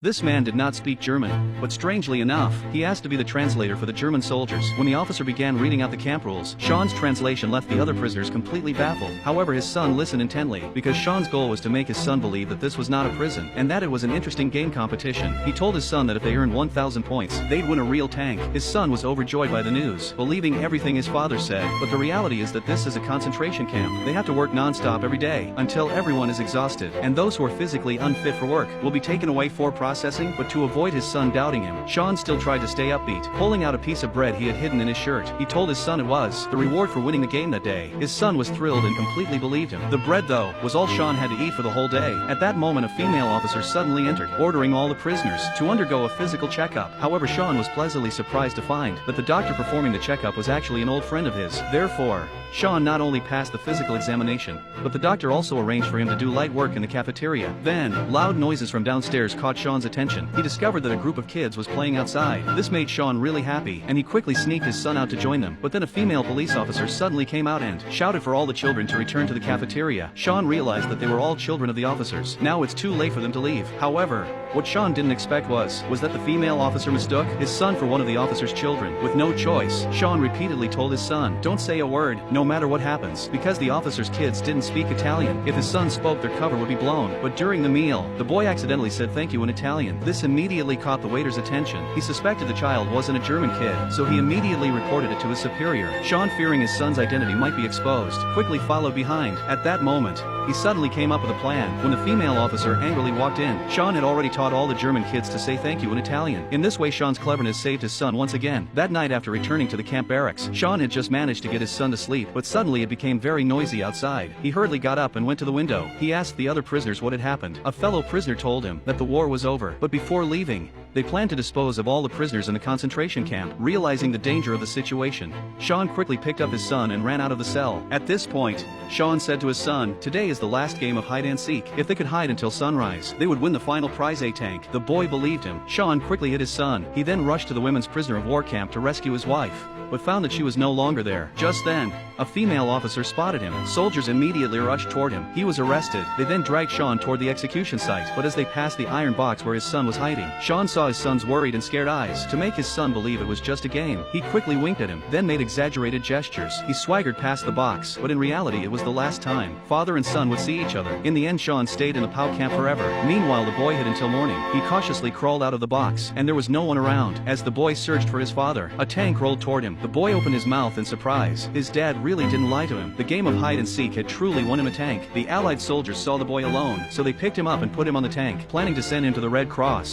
This man did not speak German, but strangely enough, he asked to be the translator for the German soldiers. When the officer began reading out the camp rules, Sean's translation left the other prisoners completely baffled. However, his son listened intently, because Sean's goal was to make his son believe that this was not a prison, and that it was an interesting game competition. He told his son that if they earned 1,000 points, they'd win a real tank. His son was overjoyed by the news, believing everything his father said, but the reality is that this is a concentration camp. They have to work non-stop every day, until everyone is exhausted, and those who are physically unfit for work will be taken away for processing. But to avoid his son doubting him, Sean still tried to stay upbeat, pulling out a piece of bread he had hidden in his shirt. He told his son it was the reward for winning the game that day. His son was thrilled and completely believed him. The bread, though, was all Sean had to eat for the whole day. At that moment, a female officer suddenly entered, ordering all the prisoners to undergo a physical checkup. However, Sean was pleasantly surprised to find that the doctor performing the checkup was actually an old friend of his. Therefore, Sean not only passed the physical examination, but the doctor also arranged for him to do light work in the cafeteria. Then, loud noises from downstairs caught Sean's attention. He discovered that a group of kids was playing outside. This made Sean really happy, and he quickly sneaked his son out to join them. But then a female police officer suddenly came out and shouted for all the children to return to the cafeteria. Sean realized that they were all children of the officers. Now it's too late for them to leave. However, what Sean didn't expect was that the female officer mistook his son for one of the officer's children. With no choice, Sean repeatedly told his son, "Don't say a word, no matter what happens," because the officer's kids didn't speak Italian. If his son spoke, their cover would be blown. But during the meal, the boy accidentally said thank you in Italian. This immediately caught the waiter's attention. He suspected the child wasn't a German kid, so he immediately reported it to his superior. Sean, fearing his son's identity might be exposed, quickly followed behind. At that moment, he suddenly came up with a plan. When the female officer angrily walked in, Sean had already taught all the German kids to say thank you in Italian. In this way, Sean's cleverness saved his son once again. That night, after returning to the camp barracks, Sean had just managed to get his son to sleep, but suddenly it became very noisy outside. He hurriedly got up and went to the window. He asked the other prisoners what had happened. A fellow prisoner told him that the war was over, but before leaving, they planned to dispose of all the prisoners in the concentration camp. Realizing the danger of the situation, Sean quickly picked up his son and ran out of the cell. At this point, Sean said to his son, "Today is the last game of hide and seek. If they could hide until sunrise, they would win the final prize, a tank." The boy believed him. Sean quickly hid his son. He then rushed to the women's prisoner of war camp to rescue his wife, but found that she was no longer there. Just then, a female officer spotted him. Soldiers immediately rushed toward him. He was arrested. They then dragged Sean toward the execution site, but as they passed the iron box where his son was hiding, Sean saw his son's worried and scared eyes. To make his son believe it was just a game, he quickly winked at him, then made exaggerated gestures. He swaggered past the box, but in reality it was the last time father and son would see each other. In the end, Sean stayed in the POW camp forever. Meanwhile, the boy hid until morning. He cautiously crawled out of the box, and there was no one around. As the boy searched for his father, a tank rolled toward him. The boy opened his mouth in surprise. His dad really didn't lie to him. The game of hide and seek had truly won him a tank. The Allied soldiers saw the boy alone, so they picked him up and put him on the tank, planning to send him to the Red Cross.